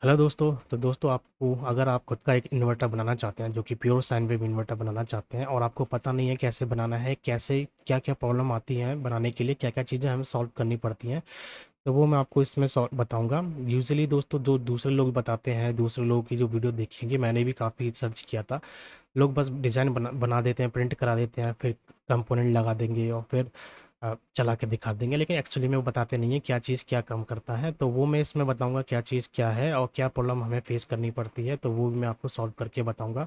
Hello दोस्तों। तो दोस्तों, आपको अगर आप खुद का एक इन्वर्टर बनाना चाहते हैं जो कि प्योर साइन वेव इन्वर्टर बनाना चाहते हैं और आपको पता नहीं है कैसे बनाना है, कैसे क्या क्या प्रॉब्लम आती है बनाने के लिए, क्या क्या चीज़ें हमें सॉल्व करनी पड़ती हैं, तो वो मैं आपको इसमें बताऊंगा। यूजुअली दोस्तों, जो दूसरे लोग बताते हैं, दूसरे लोगों की जो वीडियो देखेंगे, मैंने भी काफ़ी सर्च किया था। लोग बस डिज़ाइन बना देते हैं, प्रिंट करा देते हैं, फिर कंपोनेंट लगा देंगे और फिर चला के दिखा देंगे, लेकिन एक्चुअली में वो बताते नहीं है क्या चीज़ क्या काम करता है। तो वो मैं इसमें बताऊंगा क्या चीज़ क्या है और क्या प्रॉब्लम हमें फेस करनी पड़ती है, तो वो भी मैं आपको सॉल्व करके बताऊंगा।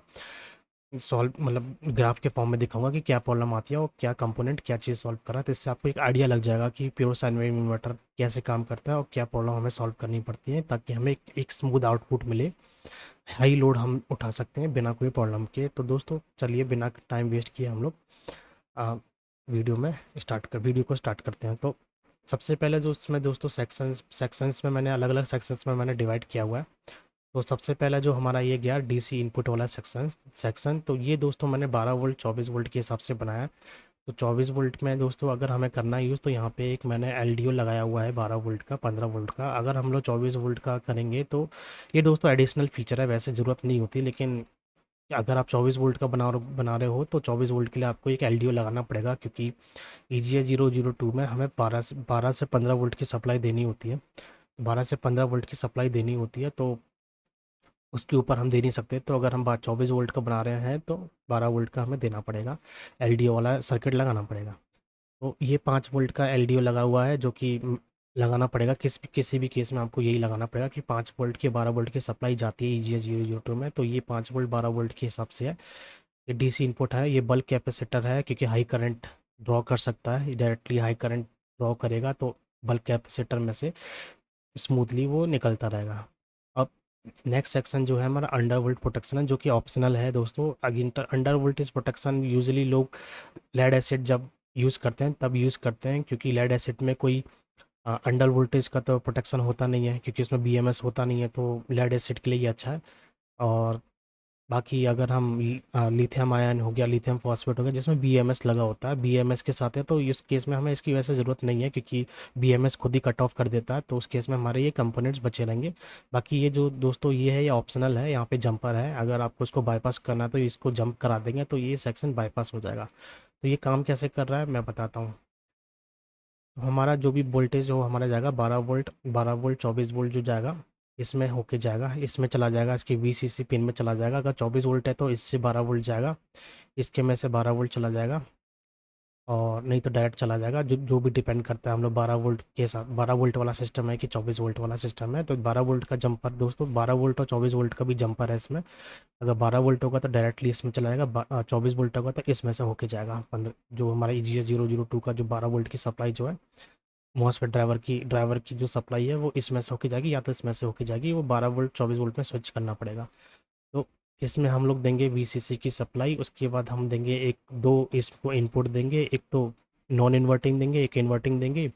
सॉल्व मतलब ग्राफ के फॉर्म में दिखाऊंगा कि क्या प्रॉब्लम आती है और क्या कंपोनेंट क्या चीज़ सॉल्व कर रहा है, तो इससे आपको एक आइडिया लग जाएगा कि प्योर साइन वेव इन्वर्टर कैसे काम करता है और क्या प्रॉब्लम हमें सॉल्व करनी पड़ती है, ताकि हमें एक स्मूथ आउटपुट मिले, हाई लोड हम उठा सकते हैं बिना कोई प्रॉब्लम के। तो दोस्तों चलिए, बिना टाइम वेस्ट किए हम लोग आ, वीडियो को स्टार्ट करते हैं। तो सबसे पहले जो उसमें दोस्तों सेक्शंस में मैंने अलग अलग सेक्शंस में मैंने डिवाइड किया हुआ है। तो सबसे पहला जो हमारा ये गया डीसी इनपुट वाला सेक्शन, तो ये दोस्तों मैंने 12 वोल्ट 24 वोल्ट के हिसाब से बनाया। तो 24 वोल्ट में दोस्तों अगर हमें करना है यूज़, तो यहाँ पे एक मैंने एलडीओ लगाया हुआ है 12 वोल्ट का, 15 वोल्ट का। अगर हम लोग 24 वोल्ट का करेंगे तो ये दोस्तों एडिशनल फीचर है, वैसे ज़रूरत नहीं होती, लेकिन अगर आप 24 वोल्ट का बना रहे हो तो 24 वोल्ट के लिए आपको एक एलडीओ लगाना पड़ेगा, क्योंकि ईजीए 002 में हमें 12 से 15 वोल्ट की सप्लाई देनी होती है। 12 से 15 वोल्ट की सप्लाई देनी होती है, तो उसके ऊपर हम दे नहीं सकते। तो अगर हम बात 24 वोल्ट का बना रहे हैं तो 12 वोल्ट का हमें देना पड़ेगा, एलडीओ वाला सर्किट लगाना पड़ेगा। तो ये 5 वोल्ट का एलडीओ लगा हुआ है, जो कि लगाना पड़ेगा, किसी भी केस में आपको यही लगाना पड़ेगा कि 5 वोल्ट की 12 वोल्ट की सप्लाई जाती है ईजीएस 002 में, तो ये 5 वोल्ट 12 वोल्ट के हिसाब से है। ये डीसी इनपुट है, ये बल्क कैपेसिटर है, क्योंकि हाई करंट ड्रॉ कर सकता है, डायरेक्टली हाई करंट ड्रॉ करेगा, तो बल्क कैपेसिटर में से स्मूथली वो निकलता रहेगा। अब नेक्स्ट सेक्शन जो है हमारा अंडर वोल्ट प्रोटेक्शन है, जो कि ऑप्शनल है दोस्तों। Again under voltage protection usually लोग लेड एसिड जब यूज़ करते हैं तब यूज़ करते हैं, क्योंकि लेड एसिड में कोई अंडर वोल्टेज का तो प्रोटेक्शन होता नहीं है, क्योंकि उसमें बीएमएस होता नहीं है, तो लेड एसिड के लिए ये अच्छा है। और बाकी अगर हम लिथियम आयन हो गया, लिथियम फॉस्फेट हो गया, जिसमें बीएमएस लगा होता है, बीएमएस के साथ है, तो इस केस में हमें इसकी वैसे ज़रूरत नहीं है, क्योंकि बीएमएस खुद ही कट ऑफ कर देता है, तो उस केस में हमारे ये कंपोनेंट्स बचे रहेंगे। बाकी ये जो दोस्तों ये है, ये ऑप्शनल है, यहाँ पे जंपर है, अगर आपको इसको बाईपास करना है तो इसको जंप करा देंगे तो ये सेक्शन बाईपास हो जाएगा। तो ये काम कैसे कर रहा है मैं बताता हूँ। हमारा जो भी वोल्टेज हो हमारा जाएगा 12 वोल्ट, 12 वोल्ट 24 वोल्ट जो जाएगा, इसमें होके जाएगा, इसमें चला जाएगा, इसकी वीसीसी पिन में चला जाएगा। अगर 24 वोल्ट है तो इससे 12 वोल्ट जाएगा, इसके में से 12 वोल्ट चला जाएगा, और नहीं तो डायरेक्ट चला जाएगा, जो जो भी डिपेंड करता है हम लोग 12 वोल्ट के साथ, 12 वोल्ट वाला सिस्टम है कि 24 वोल्ट वाला सिस्टम है। तो 12 वोल्ट का जंपर दोस्तों, 12 वोल्ट और 24 वोल्ट का भी जंपर है इसमें। अगर 12 वोल्ट होगा तो डायरेक्टली इसमें चला जाएगा, 24 वोल्ट होगा तो इसमें से होके जाएगा 15, जो हमारा EGS 002 का जो 12 वोल्ट की सप्लाई जो है मॉसफेट ड्राइवर की जो सप्लाई है वो इसमें से होके जाएगी, या तो इसमें से होके जाएगी, वो 12 वोल्ट 24 वोल्ट में स्विच करना पड़ेगा। तो इसमें हम लोग देंगे वीसीसी की सप्लाई, उसके बाद हम देंगे एक दो इसको इनपुट देंगे, एक तो नॉन इन्वर्टिंग देंगे, एक इन्वर्टिंग देंगे,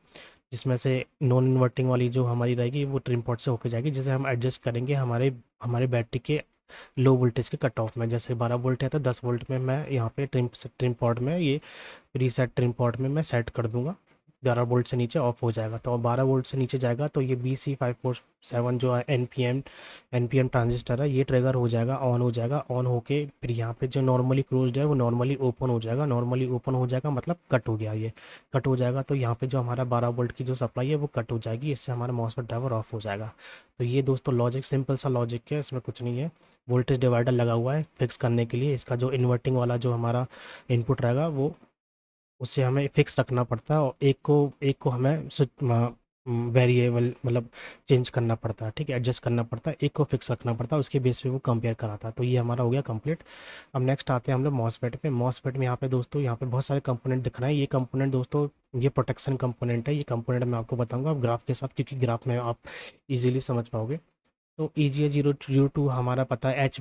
जिसमें से नॉन इन्वर्टिंग वाली जो हमारी रहेगी वो ट्रिम पॉट से होके जाएगी, जिसे हम एडजस्ट करेंगे हमारे हमारे बैटरी के लो वोल्टेज के कट ऑफ में। जैसे 12 वोल्ट है तो 10 वोल्ट में मैं यहाँ पे ट्रिम पॉट में ये प्रीसेट ट्रिम पॉट में मैं सेट कर दूंगा, 11 वोल्ट से नीचे ऑफ हो जाएगा। तो 12 वोल्ट से नीचे जाएगा तो ये BC547 जो है एनपीएम ट्रांजिस्टर है, ये ट्रिगर हो जाएगा, ऑन हो जाएगा, ऑन होके फिर यहाँ पे जो नॉर्मली क्लोज्ड है वो नॉर्मली ओपन हो जाएगा, नॉर्मली ओपन हो जाएगा मतलब कट हो गया, ये कट हो जाएगा, तो यहाँ पे जो हमारा 12 वोल्ट की जो सप्लाई है वो कट हो जाएगी, इससे हमारा मॉसफेट ड्राइवर ऑफ हो जाएगा। तो ये दोस्तों लॉजिक, सिंपल सा लॉजिक है, इसमें कुछ नहीं है। वोल्टेज डिवाइडर लगा हुआ है फिक्स करने के लिए, इसका जो इन्वर्टिंग वाला जो हमारा इनपुट रहेगा वो उसे हमें फिक्स रखना पड़ता है, और एक को हमें वेरिएबल मतलब चेंज करना पड़ता है, ठीक है, एडजस्ट करना पड़ता है, एक को फिक्स रखना पड़ता है, उसके बेस पे वो कंपेयर कराता है। तो ये हमारा हो गया कंप्लीट। अब नेक्स्ट आते हैं हम लोग मॉसफेट पे। मॉसफेट में यहाँ पे दोस्तों, यहाँ पे बहुत सारे कंपोनेंट दिख रहे हैं। ये कंपोनेंट दोस्तों, ये प्रोटेक्शन कंपोनेंट है, ये कंपोनेंट मैं आपको बताऊंगा अब ग्राफ के साथ, क्योंकि ग्राफ में आप इजीली समझ पाओगे। तो EGA 002 हमारा पता है एच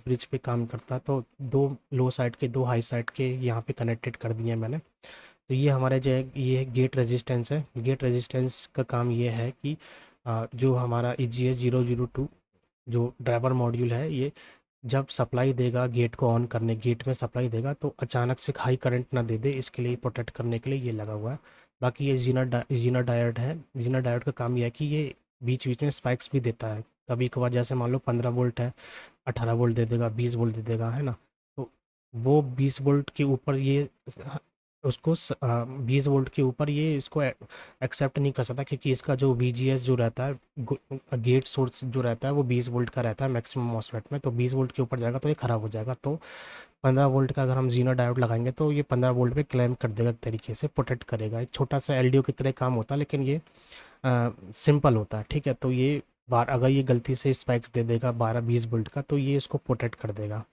ब्रिज पे काम करता है, तो दो लो साइड के, दो हाई साइड के यहाँ पे कनेक्टेड कर दिए हैं मैंने। तो ये हमारे जो है ये गेट रेजिस्टेंस है, गेट रेजिस्टेंस का काम ये है कि जो हमारा EGA 002 जो ड्राइवर मॉड्यूल है, ये जब सप्लाई देगा गेट को ऑन करने, गेट में सप्लाई देगा तो अचानक से हाई करंट ना दे दे, इसके लिए प्रोटेक्ट करने के लिए ये लगा हुआ है। बाकी ये जीना डायोड है, जीना डायोड का काम यह है कि ये बीच बीच में स्पाइक्स भी देता है, कभी कभार जैसे मान लो 15 वोल्ट है, 18 वोल्ट दे देगा, 20 वोल्ट दे देगा, है ना। तो वो 20 वोल्ट के ऊपर ये उसको 20 वोल्ट के ऊपर ये इसको एक्सेप्ट नहीं कर सकता, क्योंकि इसका जो वीजीएस जो रहता है, गेट सोर्स जो रहता है वो 20 वोल्ट का रहता है मैक्सिमम मॉसफेट में। तो 20 वोल्ट के ऊपर जाएगा तो ये ख़राब हो जाएगा। तो 15 वोल्ट का अगर हम जीनो डायोड लगाएंगे तो ये 15 वोल्ट पे क्लेम कर देगा, एक तरीके से प्रोटेक्ट करेगा। एक छोटा सा एलडीओ की तरह काम होता है, लेकिन ये सिंपल होता है, ठीक है। तो ये बार अगर ये गलती से स्पाइक्स दे देगा 12-20 वोल्ट का, तो ये इसको प्रोटेक्ट कर देगा।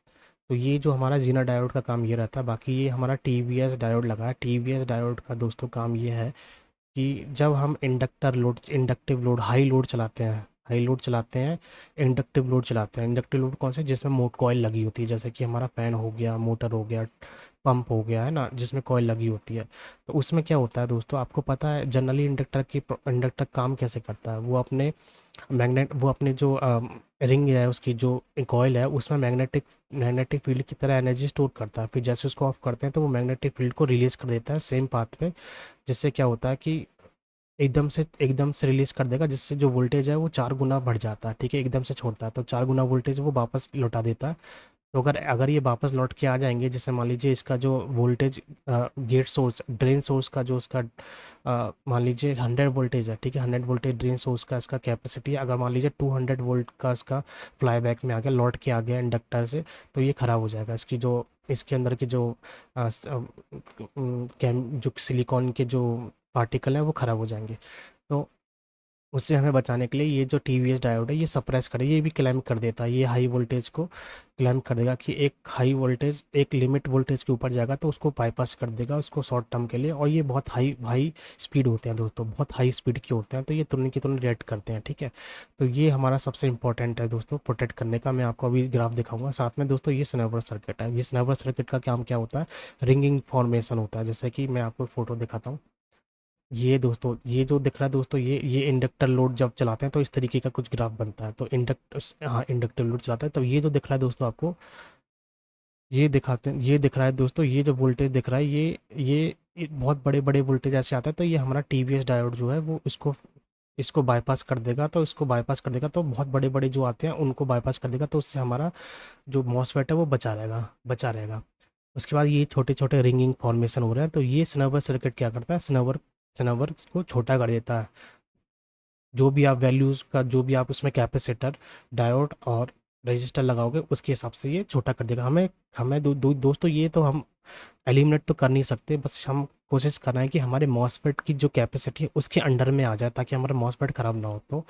तो ये जो हमारा जीना डायोड का काम ये रहता है। बाकी ये हमारा टीवीएस डायोड लगा है। टीवीएस डायोड का दोस्तों काम ये है कि जब हम इंडक्टिव लोड हाई लोड चलाते हैं, इंडक्टिव लोड चलाते हैं। इंडक्टिव लोड कौन सा है? जिसमें मोट कॉइल लगी होती है, जैसे कि हमारा फ़ैन हो गया, मोटर हो गया, पंप हो गया, है ना, जिसमें कॉइल लगी होती है। तो उसमें क्या होता है दोस्तों, आपको पता है जनरली इंडक्टर काम कैसे करता है? वो अपने जो रिंग है, उसकी जो कॉइल है, उसमें मैग्नेटिक फील्ड की तरह एनर्जी स्टोर करता है। फिर जैसे उसको ऑफ करते हैं तो वो मैग्नेटिक फील्ड को रिलीज़ कर देता है सेम पाथ पे। जिससे क्या होता है कि एकदम से रिलीज़ कर देगा, जिससे जो वोल्टेज है वो 4 गुना बढ़ जाता है, ठीक है। एकदम से छोड़ता है तो 4 गुना वोल्टेज वो वापस लौटा देता है। तो अगर अगर ये वापस लौट के आ जाएँगे, जैसे मान लीजिए इसका जो voltage gate source drain source का जो उसका मान लीजिए 100 वोल्टेज है, ठीक है। 100 वोल्टेज ड्रेन सोर्स का इसका कैपेसिटी है। अगर मान लीजिए 200 वोल्ट का इसका फ्लाईबैक में आ गया, लौट के आ गया इंडक्टर से, तो ये ख़राब हो जाएगा। इसके अंदर की जो जो सिलिकॉन के जो पार्टिकल हैं वो ख़राब हो जाएँगे। तो उससे हमें बचाने के लिए ये जो टीवीएस डायोड है ये सप्रेस करे, ये भी क्लेम कर देता है, ये हाई वोल्टेज को क्लेम कर देगा कि एक लिमिट वोल्टेज के ऊपर जाएगा तो उसको बाईपास कर देगा, उसको शॉर्ट टर्म के लिए। और ये बहुत हाई हाई स्पीड होते हैं दोस्तों, बहुत हाई स्पीड के होते हैं, तो ये तुरंत की तुरंत रिएक्ट करते हैं, ठीक है। तो ये हमारा सबसे इंपॉर्टेंट है दोस्तों प्रोटेक्ट करने का। मैं आपको अभी ग्राफ दिखाऊंगा। साथ में दोस्तों ये स्नेवर सर्किट है। ये स्नेवर सर्किट का काम क्या होता है? रिंगिंग फॉर्मेशन होता है। जैसे कि मैं आपको फोटो दिखाता हूँ। ये दोस्तों, ये जो दिख रहा है दोस्तों, ये इंडक्टर लोड जब चलाते हैं तो इस तरीके का कुछ ग्राफ बनता है। तो इंडक्टिव लोड चलाता है तो ये जो दिख रहा है दोस्तों आपको, ये दिख रहा है दोस्तों, ये जो वोल्टेज दिख रहा है, ये बहुत बड़े बड़े वोल्टेज ऐसे आता है। तो ये हमारा टीवीएस डायोड जो है वो इसको इसको बाईपास कर देगा। तो इसको बाईपास कर देगा तो बहुत बड़े बड़े जो आते हैं उनको बाईपास कर देगा। तो उससे हमारा जो मॉसफेट है वो बचा रहेगा। उसके बाद ये छोटे छोटे रिंगिंग फॉर्मेशन हो रहे हैं। तो ये स्नबर सर्किट क्या करता है? स्नबर को छोटा कर देता है। जो भी आप उसमें कैपेसिटर, डायोड और रेजिस्टर लगाओगे उसके हिसाब से ये छोटा कर देगा। दोस्तों ये तो हम एलिमिनेट तो कर नहीं सकते, बस हम कोशिश कर रहे हैं कि हमारे मॉसफेट की जो कैपेसिटी है उसके अंडर में आ जाए, ताकि हमारा मॉसफेट ख़राब ना हो। तो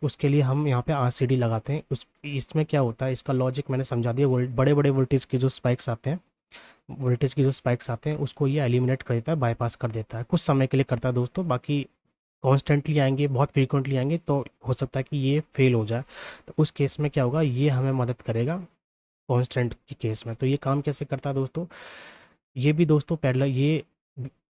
उसके लिए हम यहाँ पे आरसीडी लगाते हैं। इसमें क्या होता है, इसका लॉजिक मैंने समझा दिया। बड़े बड़े वोल्टेज के जो स्पाइक्स आते हैं उसको ये एलिमिनेट कर देता है, बाईपास कर देता है। कुछ समय के लिए करता है दोस्तों, बाकी कॉन्स्टेंटली आएंगे, बहुत फ्रीक्वेंटली आएंगे तो हो सकता है कि ये फेल हो जाए। तो उस केस में क्या होगा, ये हमें मदद करेगा कांस्टेंट के केस में। तो ये काम कैसे करता है दोस्तों? ये भी दोस्तों पैरेलल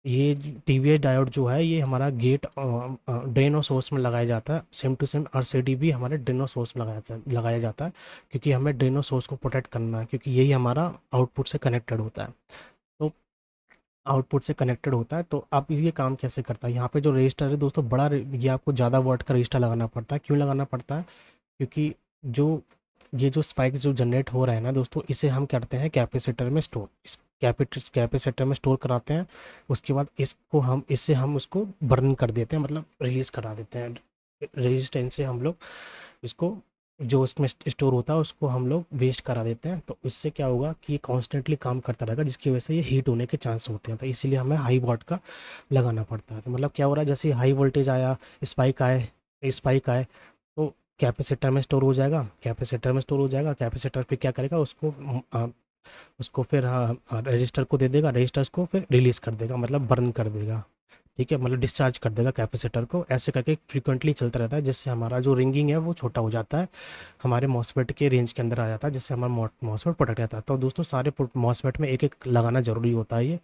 ये टीवीएस डायोड जो है ये हमारा गेट ड्रेन और सोर्स में लगाया जाता है। सेम टू सेम आरसीडी भी हमारे ड्रेन और सोर्स में लगाया जाता है, क्योंकि हमें ड्रेन और सोर्स को प्रोटेक्ट करना है, क्योंकि यही हमारा आउटपुट से कनेक्टेड होता है। तो तो अब ये काम कैसे करता है? यहाँ पे जो रजिस्टर है दोस्तों, ये आपको ज़्यादा वाट का रजिस्टर लगाना पड़ता है। क्यों लगाना पड़ता है? क्योंकि जो ये जो स्पाइक्स जो जनरेट हो रहा है ना दोस्तों, इसे हम करते हैं कैपेसिटर में स्टोर। इस कैपेसिटर में स्टोर कराते हैं। उसके बाद इससे हम उसको बर्न कर देते हैं, मतलब रिलीज़ करा देते हैं। रेजिस्टेंस से हम लोग इसको, जो उसमें स्टोर होता है उसको हम लोग वेस्ट करा देते हैं। तो इससे क्या होगा कि ये कॉन्स्टेंटली काम करता रहेगा, जिसकी वजह से ये हीट होने के चांस होते हैं। तो इसीलिए हमें हाई वाट का लगाना पड़ता है। तो मतलब क्या हो रहा है, जैसे हाई वोल्टेज आया, स्पाइक आए तो कैपेसिटर फिर क्या करेगा, उसको फिर रजिस्टर को दे देगा, रजिस्टर उसको फिर रिलीज़ कर देगा, मतलब बर्न कर देगा, ठीक है, मतलब डिस्चार्ज कर देगा कैपेसिटर को। ऐसे करके फ्रीक्वेंटली चलता रहता है, जिससे हमारा जो रिंगिंग है वो छोटा हो जाता है, हमारे मॉसफेट के रेंज के अंदर आ जाता है, जिससे हमारा मॉसफेट प्रोटेक्ट रहता है। तो दोस्तों सारे मॉसफेट में एक एक लगाना ज़रूरी होता है ये।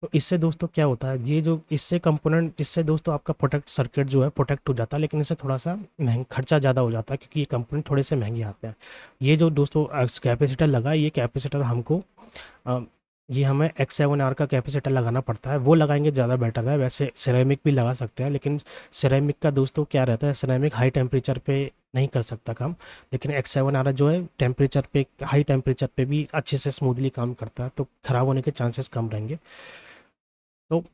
तो इससे दोस्तों क्या होता है, ये जो इससे दोस्तों आपका प्रोटेक्ट सर्किट जो है प्रोटेक्ट हो जाता है, लेकिन इससे थोड़ा सा महंगा, खर्चा ज़्यादा हो जाता है, क्योंकि ये कंपोनेंट थोड़े से महंगे आते हैं। ये जो दोस्तों कैपेसिटर लगा है, ये कैपेसिटर हमको ये हमें X7R का कैपेसिटर लगाना पड़ता है, वो लगाएंगे ज़्यादा बेटर है। वैसे सिरेमिक भी लगा सकते हैं, लेकिन सिरेमिक का दोस्तों क्या रहता है, सिरेमिक हाई टेम्परेचर पे नहीं कर सकता काम, लेकिन X7R जो है टेम्परेचर पे, हाई टेम्परेचर पे भी अच्छे से स्मूथली काम करता है, तो ख़राब होने के चांसेस कम रहेंगे। तो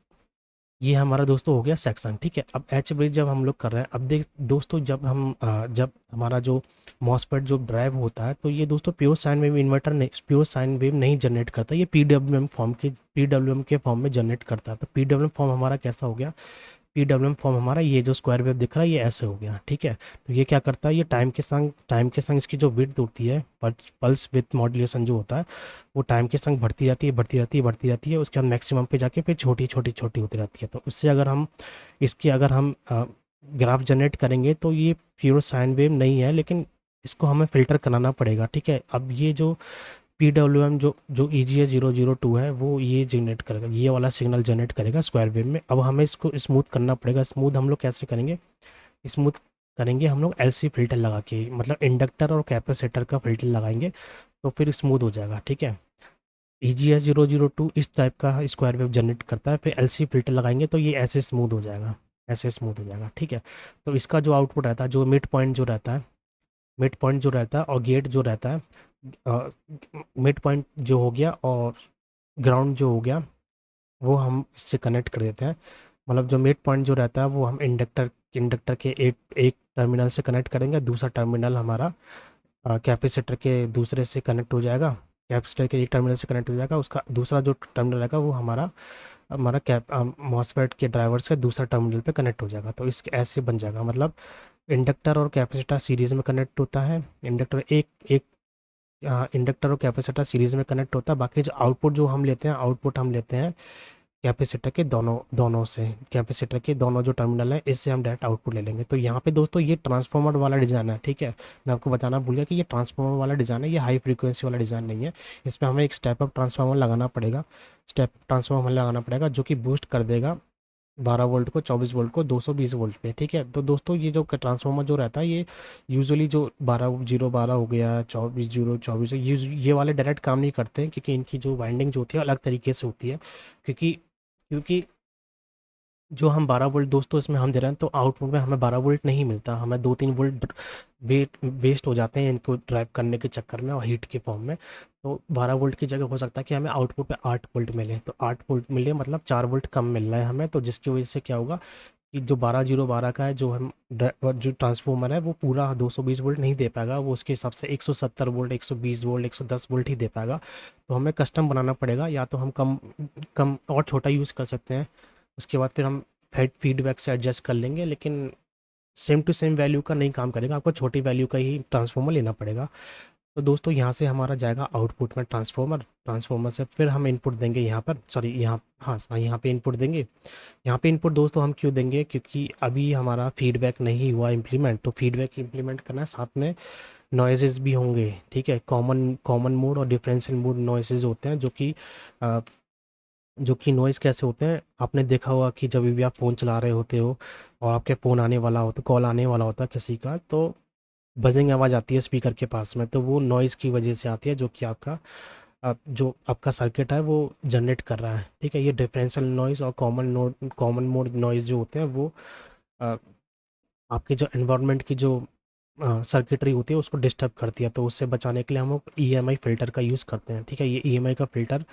ये हमारा दोस्तों हो गया सेक्शन, ठीक है। अब एच ब्रिज जब हम लोग कर रहे हैं, अब देख दोस्तों, जब हमारा जो मॉसफेट जो ड्राइव होता है, तो ये दोस्तों प्योर साइन वेव इन्वर्टर नहीं, प्योर साइन वेव नहीं जनरेट करता, ये पीडब्ल्यूएम के फॉर्म में जनरेट करता है। तो पीडब्ल्यूएम फॉर्म हमारा कैसा हो गया, पीडब्ल्यूएम फॉर्म हमारा ये जो स्क्वायर वेव दिख रहा है ये ऐसे हो गया, ठीक है। तो ये क्या करता है, ये टाइम के संग इसकी जो विड्थ होती है, पल्स विथ मॉड्यूलेशन जो होता है, वो टाइम के संग बढ़ती जाती है, बढ़ती रहती है, बढ़ती रहती है, उसके बाद मैक्सिमम पे जाके फिर छोटी छोटी छोटी होती रहती है। तो उससे अगर हम ग्राफ जनरेट करेंगे तो ये प्योर साइन वेव नहीं है, लेकिन इसको हमें फ़िल्टर कराना पड़ेगा, ठीक है। अब ये जो PWM जो जो EGA002 है, वो ये जनरेट करेगा, ये वाला सिग्नल जनरेट करेगा स्क्वायर वेव में। अब हमें इसको स्मूथ करना पड़ेगा। स्मूथ हम लोग कैसे करेंगे, स्मूथ करेंगे हम लोग LC फ़िल्टर लगा के, मतलब इंडक्टर और कैपेसिटर का फ़िल्टर लगाएंगे, तो फिर स्मूथ हो जाएगा, ठीक है। EGA002 इस टाइप का स्क्वायर वेव जनरेट करता है, फिर LC फ़िल्टर लगाएंगे तो ये ऐसे स्मूथ हो जाएगा, ऐसे स्मूथ हो जाएगा, ठीक है। तो इसका जो आउटपुट रहता है, जो मिड पॉइंट जो रहता है और गेट जो रहता है, मिड पॉइंट जो हो गया और ग्राउंड जो हो गया, वो हम इससे कनेक्ट कर देते हैं। मतलब जो मिड पॉइंट जो रहता है वो हम इंडक्टर के एक एक टर्मिनल से कनेक्ट करेंगे, दूसरा टर्मिनल हमारा कैपेसिटर के दूसरे से कनेक्ट हो जाएगा, कैपेसिटर के एक टर्मिनल से कनेक्ट हो जाएगा, उसका दूसरा जो टर्मिनल रहेगा वो हमारा हमारा कैप मॉसफेट के ड्राइवर्स के दूसरा टर्मिनल पे कनेक्ट हो जाएगा। तो इसके ऐसे बन जाएगा, मतलब इंडक्टर और कैपेसिटर सीरीज़ में कनेक्ट होता है, इंडक्टर और कैपेसिटर सीरीज़ में कनेक्ट होता है। बाकी जो आउटपुट जो हम लेते हैं, आउटपुट हम लेते हैं कैपेसिटर के दोनों दोनों से, कैपेसिटर के दोनों जो टर्मिनल है, इससे हम डायरेक्ट आउटपुट ले लेंगे। तो यहाँ पे दोस्तों ये ट्रांसफार्मर वाला डिज़ाइन है, ठीक है। मैं आपको बताना भूल गया कि ये ट्रांसफार्मर वाला डिज़ाइन है, ये हाई फ्रीक्वेंसी वाला डिज़ाइन नहीं है। इसमें हमें एक स्टेप अप ट्रांसफार्मर लगाना पड़ेगा, जो कि बूस्ट कर देगा 12 वोल्ट को 24 वोल्ट को 220 वोल्ट पे, ठीक है। तो दोस्तों ये जो ट्रांसफार्मर जो रहता है, ये यूजुअली जो 12 0 12 हो गया, 24 0 24, ये वाले डायरेक्ट काम नहीं करते हैं, क्योंकि इनकी जो वाइंडिंग जो होती है अलग तरीके से होती है। क्योंकि क्योंकि जो हम 12 वोल्ट दोस्तों इसमें हम दे रहे हैं, तो आउटपुट में हमें 12 वोल्ट नहीं मिलता, हमें 2-3 वोल्ट वेस्ट हो जाते हैं इनको ड्राइव करने के चक्कर में और हीट के फॉर्म में। तो 12 वोल्ट की जगह हो सकता है कि हमें आउटपुट पे 8 वोल्ट मिले, तो 8 वोल्ट मिले मतलब 4 वोल्ट कम मिल रहा है हमें। तो जिसकी वजह से क्या होगा कि जो 12 0 12 का है, जो ट्रांसफार्मर है, वो पूरा 220 वोल्ट नहीं दे पाएगा, वो उसके हिसाब से 170 वोल्ट, 120 वोल्ट, 110 वोल्ट ही दे पाएगा। तो हमें कस्टम बनाना पड़ेगा, या तो हम कम कम और छोटा यूज़ कर सकते हैं, उसके बाद फिर हम फीडबैक से एडजस्ट कर लेंगे, लेकिन सेम टू सेम वैल्यू का नहीं काम करेगा, आपको छोटी वैल्यू का ही ट्रांसफार्मर लेना पड़ेगा। तो दोस्तों यहाँ से हमारा जाएगा आउटपुट में ट्रांसफार्मर, ट्रांसफार्मर से फिर हम इनपुट देंगे यहाँ पर, सॉरी यहाँ, हाँ यहाँ पे इनपुट देंगे। यहाँ पे इनपुट दोस्तों हम क्यों देंगे, क्योंकि अभी हमारा फीडबैक नहीं हुआ इम्प्लीमेंट, तो फीडबैक इम्प्लीमेंट करना है, साथ में नॉइजेस भी होंगे, ठीक है। कॉमन कॉमन मोड और डिफरेंशियल मोड नॉइजेस होते हैं, जो कि नॉइज़ कैसे होते हैं, आपने देखा होगा कि जब भी आप फ़ोन चला रहे होते हो और आपके फ़ोन आने वाला होता, कॉल आने वाला होता है किसी का, तो बजिंग आवाज़ आती है स्पीकर के पास में, तो वो नॉइज़ की वजह से आती है, जो कि जो आपका सर्किट है वो जनरेट कर रहा है, ठीक है। ये डिफरेंशियल नॉइज़ और कॉमन मोड नॉइज़ जो होते हैं, वो अ, आपके जो एनवायरनमेंट की जो सर्किटरी होती है उसको डिस्टर्ब करती है। तो उससे बचाने के लिए हम लोग EMI फ़िल्टर का यूज़ करते हैं, ठीक है। ये EMI का फ़िल्टर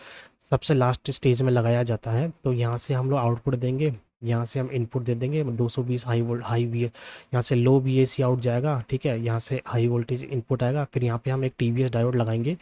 सबसे लास्ट स्टेज में लगाया जाता है। तो यहाँ से हम लोग आउटपुट देंगे, यहाँ से हम इनपुट दे देंगे 220 हाई वोल्ट, हाई वी, यहाँ से लो VAC आउट जाएगा, ठीक है। यहाँ से हाई वोल्टेज इनपुट आएगा, फिर यहाँ पे हम एक TVS डायोड लगाएंगे।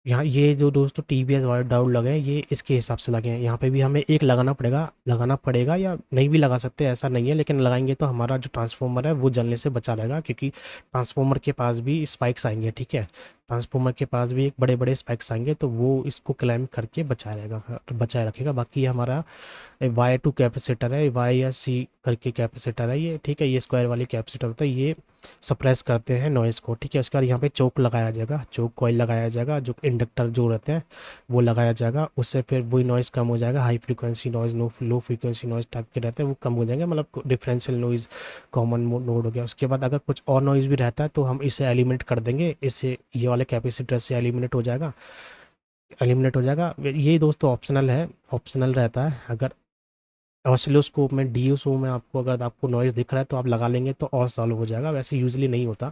यहाँ ये जो दोस्तों TVS वाले डायोड लगे हैं, ये इसके हिसाब से लगे हैं। यहाँ पे भी हमें एक लगाना पड़ेगा या नहीं भी लगा सकते, ऐसा नहीं है, लेकिन लगाएंगे तो हमारा जो ट्रांसफार्मर है वो जलने से बचा रहेगा, क्योंकि ट्रांसफार्मर के पास भी स्पाइक्स आएंगे, ठीक है। ट्रांसफार्मर के पास भी एक बड़े बड़े स्पाइक्स आएंगे, तो वो इसको क्लाइम करके बचाए रखेगा। बाकी हमारा Y2 कैपेसिटर है, Y या C करके कैपेसिटर है ये, ठीक है। ये स्क्वायर वाली कैपेसिटर होता है, ये सप्रेस करते हैं नॉइज़ को, ठीक है। उसके बाद यहाँ पे चोक लगाया जाएगा, चोक कॉइल लगाया जाएगा, जो इंडक्टर जो रहते हैं वो लगाया जाएगा, उससे फिर वही नॉइज़ कम हो जाएगा। High frequency noise, low frequency noise type के रहते हैं, वो कम हो जाएंगे, मतलब डिफरेंशियल नॉइज़, कॉमन नोड हो गया। उसके बाद अगर कुछ और नॉइज़ भी रहता है तो हम इसे एलिमिनेट कर देंगे, इससे ये वाले कैपेसिटर से एलिमिनेट हो जाएगा। एलिमिनेट हो जाएगा। ये दोस्तों ऑप्शनल है, ऑप्शनल रहता है। अगर ऑसिलोस्कोप में डीएसओ में आपको अगर आपको नॉइज़ दिख रहा है तो आप लगा लेंगे तो और सॉल्व हो जाएगा, वैसे यूजली नहीं होता।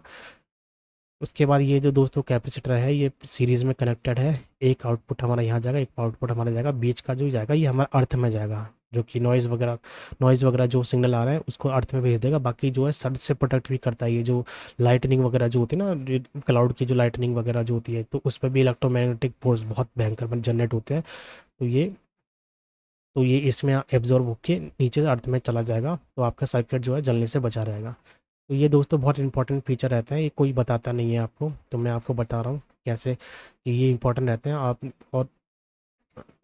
उसके बाद ये जो दोस्तों कैपेसिटर है ये सीरीज़ में कनेक्टेड है। एक आउटपुट हमारा यहाँ जाएगा, एक आउटपुट हमारा जाएगा, बीच का जो जाएगा ये हमारा अर्थ में जाएगा, जो कि नॉइज़ वगैरह जो सिग्नल आ रहा है उसको अर्थ में भेज देगा। बाकी जो है सर्ज से प्रोटेक्ट भी करता है। ये जो लाइटनिंग वगैरह जो होती है ना, क्लाउड की जो लाइटनिंग वगैरह जो होती है, तो उस पर भी इलेक्ट्रोमैग्नेटिक फोर्स बहुत भयंकर जनरेट होते हैं। तो ये इसमें एब्जॉर्ब होके नीचे अर्थ में चला जाएगा, तो आपका सर्किट जो है जलने से बचा रहेगा। तो ये दोस्तों बहुत इंपॉर्टेंट फीचर रहते हैं, ये कोई बताता नहीं है आपको, तो मैं आपको बता रहा हूँ कैसे कि ये इंपॉर्टेंट रहते हैं आप। और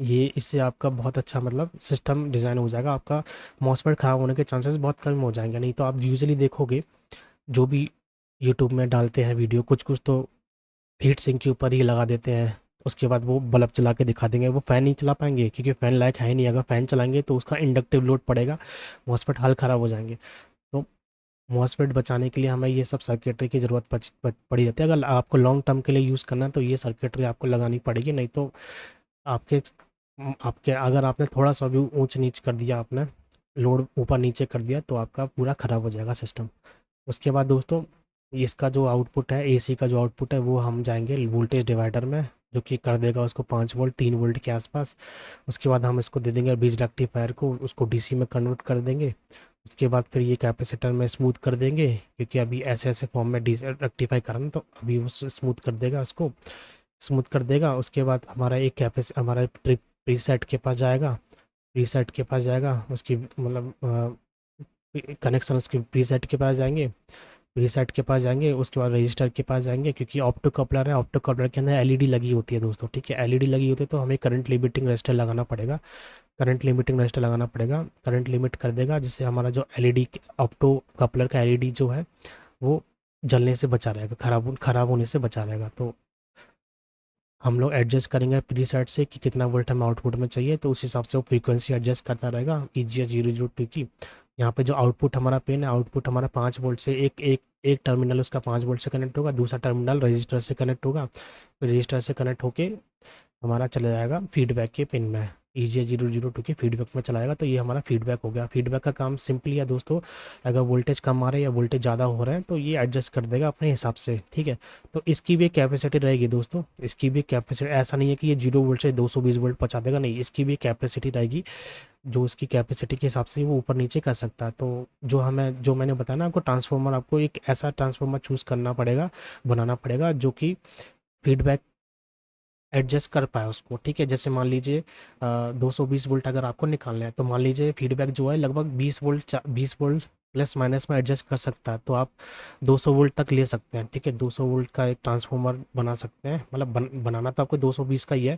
ये इससे आपका बहुत अच्छा मतलब सिस्टम डिज़ाइन हो जाएगा, आपका मॉसफेट ख़राब होने के चांसेस बहुत कम हो जाएंगे। नहीं तो आप यूजुअली देखोगे जो भी यूट्यूब में डालते हैं वीडियो, कुछ कुछ तो हीट सिंक के ऊपर ही लगा देते हैं, उसके बाद वो बल्ब चला के दिखा देंगे। वो फ़ैन नहीं चला पाएंगे क्योंकि फ़ैन लायक है ही नहीं। अगर फ़ैन चलाएंगे तो उसका इंडक्टिव लोड पड़ेगा, मॉसफेट हाल ख़राब हो जाएंगे। तो मॉसफेट बचाने के लिए हमें ये सब सर्किटरी की ज़रूरत पड़ी रहती है। अगर आपको लॉन्ग टर्म के लिए यूज़ करना है तो ये सर्किटरी आपको लगानी पड़ेगी, नहीं तो आपके आपके अगर आपने थोड़ा सा भी ऊंच नीच कर दिया, आपने लोड ऊपर नीचे कर दिया, तो आपका पूरा ख़राब हो जाएगा सिस्टम। उसके बाद दोस्तों इसका जो आउटपुट है, एसी का जो आउटपुट है, वो हम जाएंगे वोल्टेज डिवाइडर में, जो कि कर देगा उसको 5 वोल्ट 3 वोल्ट के आसपास। उसके बाद हम इसको दे देंगे ब्रिज रेक्टिफायर को, उसको डीसी में कन्वर्ट कर देंगे। उसके बाद फिर ये कैपेसिटर में स्मूथ कर देंगे, क्योंकि अभी ऐसे ऐसे फॉर्म में डी रेक्टिफाई करना, तो अभी वो स्मूथ कर देगा, उसको स्मूथ कर देगा। उसके बाद हमारा एक हमारा ट्रिप प्रीसेट के पास जाएगा, प्रीसेट के पास जाएगा, उसकी मतलब कनेक्शन उसके प्रीसेट के पास जाएंगे, प्रीसेट के पास जाएंगे। उसके बाद रजिस्टर के पास जाएंगे, क्योंकि ऑप्टो कपलर है, ऑप्टो कपलर के अंदर एलईडी लगी होती है दोस्तों, ठीक है। एलईडी लगी होती है तो हमें करंट लिमिटिंग रजिस्टर लगाना पड़ेगा, करंट लिमिटिंग रजिस्टर लगाना पड़ेगा। करंट लिमिट कर देगा, जिससे हमारा जो एलईडी ऑप्टो कपलर का एलईडी जो है वो जलने से बचा रहेगा, खराब होने से बचा रहेगा। तो हम लोग एडजस्ट करेंगे प्रीसेट से कि कितना वोल्ट हमें आउटपुट में चाहिए, तो उस हिसाब से वो फ्रीक्वेंसी एडजस्ट करता रहेगा EGS 002 की। यहाँ पे जो आउटपुट हमारा पिन है, आउटपुट हमारा 5 वोल्ट से एक टर्मिनल उसका 5 वोल्ट से कनेक्ट होगा, दूसरा टर्मिनल रजिस्टर से कनेक्ट होगा, फिर रजिस्टर से कनेक्ट होके हमारा चला जाएगा फीडबैक के पिन में, EGS 002 की फीडबैक में चला जाएगा। तो ये हमारा फीडबैक हो गया। फीडबैक का काम सिंपली है दोस्तों, अगर वोल्टेज कम आ रहा है या वोल्टेज ज़्यादा हो रहा है तो ये एडजस्ट कर देगा अपने हिसाब से, ठीक है। तो इसकी भी एक कैपेसिटी रहेगी दोस्तों, इसकी भी कैपेसिटी, ऐसा नहीं है कि ये 0 वोल्ट से 220 वोल्ट पहुँचा देगा, नहीं, इसकी भी कैपेसिटी रहेगी, जो उसकी कैपेसिटी के हिसाब से वो ऊपर नीचे कर सकता है। तो जो मैंने बताया ना आपको, ट्रांसफार्मर, आपको एक ऐसा ट्रांसफार्मर चूज़ करना पड़ेगा, बनाना पड़ेगा, जो कि फीडबैक एडजस्ट कर पाए उसको, ठीक है। जैसे मान लीजिए 220 वोल्ट अगर आपको निकालना है, तो मान लीजिए फीडबैक जो है लगभग 20 वोल्ट प्लस माइनस में एडजस्ट कर सकता है, तो आप 200 वोल्ट तक ले सकते हैं, ठीक है। 200 वोल्ट का एक ट्रांसफार्मर बना सकते हैं, मतलब बनाना तो आपको 220 का ही है,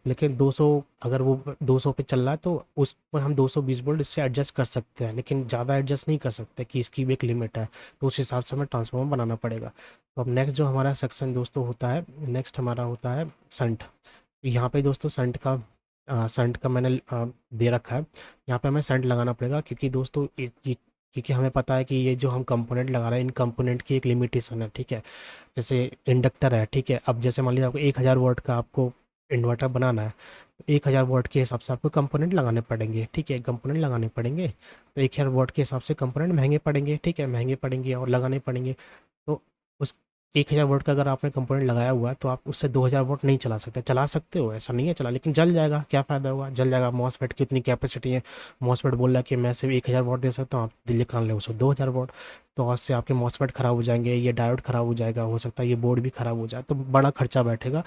लेकिन 200 अगर वो 200 पे चल रहा है तो उस पर हम 220 वोल्ट इससे एडजस्ट कर सकते हैं, लेकिन ज़्यादा एडजस्ट नहीं कर सकते, कि इसकी भी एक लिमिट है। तो उस हिसाब से हमें ट्रांसफार्मर बनाना पड़ेगा। तो अब नेक्स्ट जो हमारा सेक्शन दोस्तों होता है, नेक्स्ट हमारा होता है संट। यहाँ पे दोस्तों संट का मैंने दे रखा है। यहाँ पे हमें संट लगाना पड़ेगा, क्योंकि दोस्तों क्योंकि हमें पता है कि ये जो हम कंपोनेंट लगा रहे हैं, इन कंपोनेंट की एक लिमिटेशन है, ठीक है। जैसे इंडक्टर है, ठीक है। अब जैसे मान लीजिए आपको 1000 वॉट का आपको इन्वर्टर बनाना है, तो 1000 वॉट के हिसाब से आपको कंपोनेंट लगाने पड़ेंगे, ठीक है, कंपोनेंट लगाने पड़ेंगे। तो 1000 वॉट के हिसाब से कंपोनेंट महंगे पड़ेंगे, ठीक है, महंगे पड़ेंगे और लगाने पड़ेंगे। तो उस 1000 वोल्ट का अगर आपने कंपोनेंट लगाया हुआ है, तो आप उससे 2000 वोल्ट नहीं चला सकते। चला सकते हो, ऐसा नहीं है चला, लेकिन जल जाएगा, क्या फ़ायदा होगा, जल जाएगा। मॉसफेट की उतनी कैपेसिटी है, मॉसफेट बोल रहा है कि मैं सिर्फ 1000 वोल्ट दे सकता हूँ, आप दिल्ली कान ले उसको 2000 वोल्ट। तो आज से आपके मॉसफेट ख़राब हो जाएंगे, ये डायोड ख़राब हो जाएगा, हो सकता है ये बोर्ड भी ख़राब हो जाए, तो बड़ा खर्चा बैठेगा।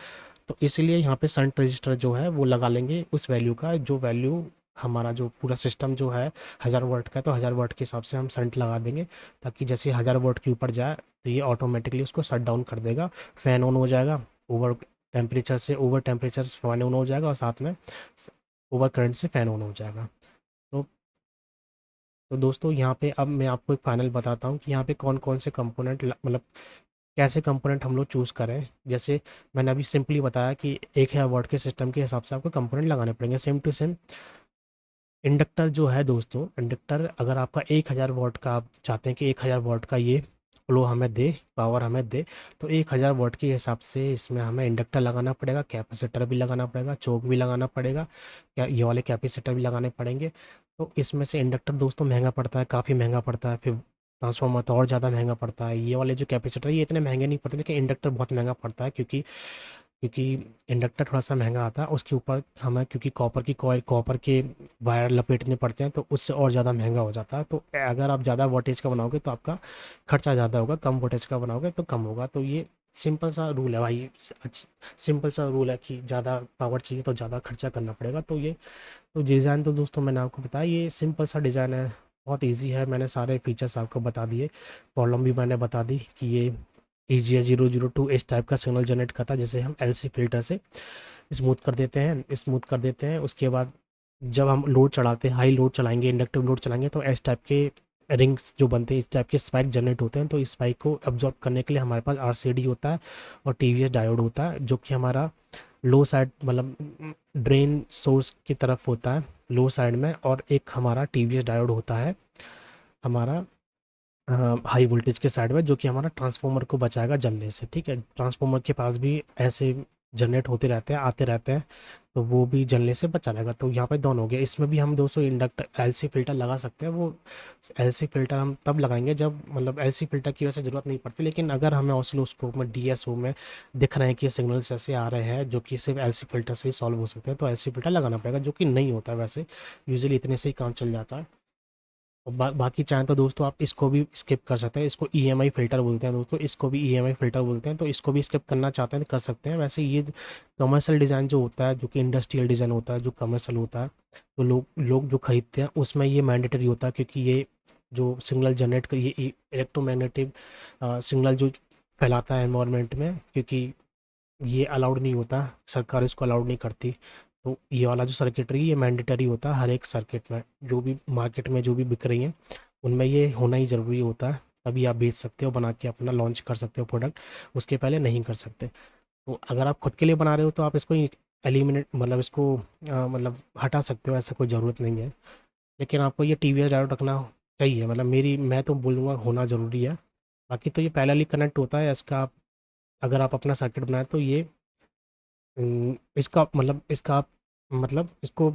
तो इसलिए यहाँ पे संट रजिस्टर जो है वो लगा लेंगे उस वैल्यू का, जो वैल्यू हमारा जो पूरा सिस्टम जो है 1000 वोल्ट का, तो 1000 वोल्ट के हिसाब से हम संट लगा देंगे, ताकि जैसे 1000 वोल्ट के ऊपर जाए तो ये ऑटोमेटिकली उसको शट डाउन कर देगा, फ़ैन ऑन हो जाएगा, ओवर टेम्परेचर फ़ैन ऑन हो जाएगा, और साथ में ओवर करंट से फ़ैन ऑन हो जाएगा। तो तो दोस्तों यहाँ पे अब मैं आपको एक फाइनल बताता हूँ कि यहाँ पे कौन कौन से कंपोनेंट मतलब कैसे कंपोनेंट हम लोग चूज़ करें। जैसे मैंने अभी सिंपली बताया कि 1000 वॉट के सिस्टम के हिसाब से आपको कंपोनेंट लगाने पड़ेंगे, सेम टू सेम इंडक्टर जो है दोस्तों, इंडक्टर अगर आपका 1000 वॉट का, आप चाहते हैं कि 1000 वॉट का ये फ्लो हमें दे, पावर हमें दे। तो 1000 वॉट के हिसाब से इसमें हमें इंडक्टर लगाना पड़ेगा, कैपेसिटर भी लगाना पड़ेगा, चोक भी लगाना पड़ेगा, क्या ये वाले कैपेसिटर भी लगाने पड़ेंगे। तो इसमें से इंडक्टर दोस्तों महंगा पड़ता है, काफ़ी महंगा पड़ता है। फिर ट्रांसफार्मर तो और ज़्यादा महंगा पड़ता है। ये वाले जो कैपेसिटर ये इतने महंगे नहीं पड़ते, लेकिन इंडक्टर बहुत महंगा पड़ता है, क्योंकि क्योंकि इंडक्टर थोड़ा-सा महँगा आता है, उसके ऊपर हमें क्योंकि कॉपर की कॉइल, कॉपर के वायर लपेटने पड़ते हैं, तो उससे और ज़्यादा महँगा हो जाता है। तो अगर आप ज़्यादा वोल्टेज का बनाओगे तो आपका खर्चा ज़्यादा होगा, कम वोल्टेज का बनाओगे तो कम होगा। तो ये सिंपल सा रूल है भाई, सिंपल सा रूल है कि ज़्यादा पावर चाहिए तो ज़्यादा खर्चा करना पड़ेगा। तो ये तो डिज़ाइन तो दोस्तों मैंने आपको बताया, ये सिंपल सा डिज़ाइन है, बहुत ईज़ी है। मैंने सारे फीचर्स आपको बता दिए, प्रॉब्लम भी मैंने बता दी कि ये EGA002 इस टाइप का सिग्नल जनरेट करता है, जिसे हम LC फ़िल्टर से स्मूथ कर देते हैं। उसके बाद जब हम लोड चढ़ाते हैं, हाई लोड चलाएँगे, इंडक्टिव लोड चलाएँगे, तो इस टाइप के रिंग्स जो बनते हैं, इस टाइप के स्पाइक जनरेट होते हैं। तो इस स्पाइक को अब्ज़ॉर्ब करने के लिए हमारे पास RCD होता है और TVS डायोड होता है, जो कि हमारा लो साइड मतलब ड्रेन सोर्स की तरफ होता है लो साइड में, और एक हमारा TVS डायोड होता है हमारा हाई वोल्टेज के साइड में, जो कि हमारा ट्रांसफार्मर को बचाएगा जलने से। ठीक है, ट्रांसफार्मर के पास भी ऐसे जनरेट होते रहते हैं, आते रहते हैं, तो वो भी जलने से बचा रहेगा। तो यहाँ पे दोनों हो गया। इसमें भी हम 200 इंडक्टर LC फ़िल्टर लगा सकते हैं। वो LC फ़िल्टर हम तब लगाएंगे जब मतलब LC फ़िल्टर की वैसे ज़रूरत नहीं पड़ती, लेकिन अगर हमें ऑसिलोस्कोप में DSO में दिख रहे हैं कि सिग्नल्स ऐसे आ रहे हैं जो कि सिर्फ LC फ़िल्टर से ही सॉल्व हो सकते हैं, तो LC फ़िल्टर लगाना पड़ेगा, जो कि नहीं होता है वैसे, यूजुअली इतने से ही काम चल जाता है। और बाकी चाहें तो दोस्तों आप इसको भी स्किप कर सकते हैं। इसको EMI फ़िल्टर बोलते हैं दोस्तों, इसको भी EMI फ़िल्टर बोलते हैं। तो इसको भी स्किप करना चाहते हैं तो कर सकते हैं। वैसे ये कमर्शियल डिज़ाइन जो होता है, जो कि इंडस्ट्रियल डिज़ाइन होता है, जो कमर्शियल होता है, तो लोग लोग जो खरीदते हैं उसमें ये मैंडेटरी होता है, क्योंकि ये जो सिग्नल जनरेट कर ये इलेक्ट्रोमैग्नेटिक सिग्नल जो फैलाता है एनवायरनमेंट में, क्योंकि ये अलाउड नहीं होता, सरकार इसको अलाउड नहीं करती। तो ये वाला जो सर्किटरी ये मैंडेटरी होता है हर एक सर्किट में, जो भी मार्केट में जो भी बिक रही हैं उनमें ये होना ही ज़रूरी होता है, तभी आप बेच सकते हो, बना के अपना लॉन्च कर सकते हो प्रोडक्ट, उसके पहले नहीं कर सकते। तो अगर आप खुद के लिए बना रहे हो तो आप इसको एलिमिनेट मतलब इसको मतलब हटा सकते हो, ऐसा कोई ज़रूरत नहीं है। लेकिन आपको ये TVS डायोड रखना चाहिए, मतलब मैं तो बोलूँगा होना ज़रूरी है। बाकी तो ये पैरेलली कनेक्ट होता है, इसका अगर आप अपना सर्किट बनाएं तो ये इसका मतलब इसको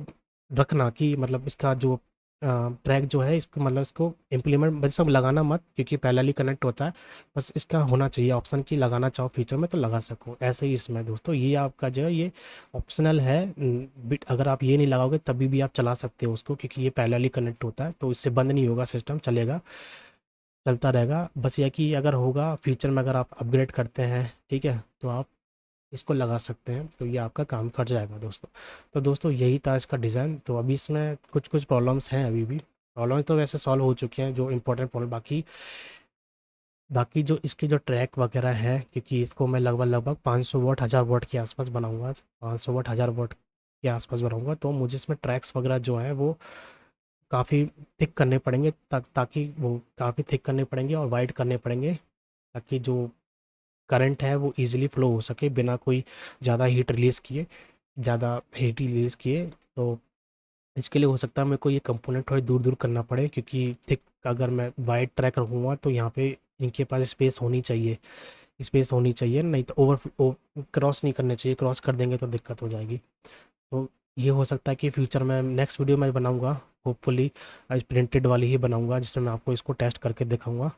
रखना कि मतलब इसका जो ट्रैक जो है इसको मतलब इसको इम्प्लीमेंट बस सब लगाना मत, क्योंकि पैरेलली कनेक्ट होता है। बस इसका होना चाहिए ऑप्शन कि लगाना चाहो फ्यूचर में तो लगा सको, ऐसे ही इसमें दोस्तों ये आपका जो है ये ऑप्शनल है। बिट अगर आप ये नहीं लगाओगे तभी भी आप चला सकते हो उसको, क्योंकि ये पैरेलली कनेक्ट होता है, तो इससे बंद नहीं होगा, सिस्टम चलेगा, चलता रहेगा। बस ये कि अगर होगा फ्यूचर में, अगर आप अपग्रेड करते हैं, ठीक है, तो आप इसको लगा सकते हैं, तो ये आपका काम कर जाएगा दोस्तों। तो दोस्तों यही था इसका डिज़ाइन। तो अभी इसमें कुछ कुछ प्रॉब्लम्स हैं, अभी भी प्रॉब्लम्स तो वैसे सॉल्व हो चुके हैं जो इंपॉर्टेंट प्रॉब्लम, बाकी बाकी जो इसकी जो ट्रैक वगैरह है, क्योंकि इसको मैं लगभग 500 वॉट 1000 वॉट के आसपास बनाऊंगा, 500 वॉट 1000 वॉट के आसपास बनाऊंगा, तो मुझे इसमें ट्रैक्स वगैरह जो हैं वो काफ़ी थिक करने पड़ेंगे, ताकि वो काफ़ी थिक करने पड़ेंगे और वाइड करने पड़ेंगे, ताकि जो करंट है वो ईज़िली फ्लो हो सके बिना कोई ज़्यादा हीट रिलीज़ किए। तो इसके लिए हो सकता है मेरे को ये कंपोनेंट थोड़ी दूर-दूर करना पड़े, क्योंकि थिक अगर मैं वाइड ट्रैक रखूँगा तो यहाँ पे इनके पास स्पेस होनी चाहिए, नहीं तो क्रॉस नहीं करने चाहिए, क्रॉस कर देंगे तो दिक्कत हो जाएगी। तो ये हो सकता है कि फ्यूचर में नेक्स्ट वीडियो मैं बनाऊँगा, होपफुली आज प्रिंटेड वाली ही बनाऊँगा, जिसमें मैं आपको इसको टेस्ट करके दिखाऊँगा।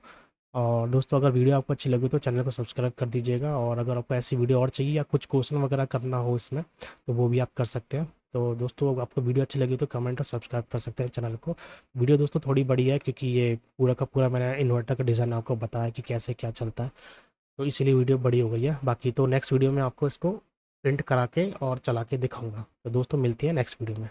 और दोस्तों अगर वीडियो आपको अच्छी लगी तो चैनल को सब्सक्राइब कर दीजिएगा, और अगर आपको ऐसी वीडियो और चाहिए या कुछ क्वेश्चन वगैरह करना हो इसमें तो वो भी आप कर सकते हैं। तो दोस्तों अगर आपको वीडियो अच्छी लगी तो कमेंट और सब्सक्राइब कर सकते हैं चैनल को। वीडियो दोस्तों थोड़ी बड़ी है, क्योंकि ये पूरा का पूरा मैंने इन्वर्टर का डिज़ाइन आपको बताया कि कैसे क्या चलता है, तो इसीलिए वीडियो बड़ी हो गई है। बाकी तो नेक्स्ट वीडियो में आपको इसको प्रिंट करा के और चला के दिखाऊंगा। तो दोस्तों मिलती है नेक्स्ट वीडियो में।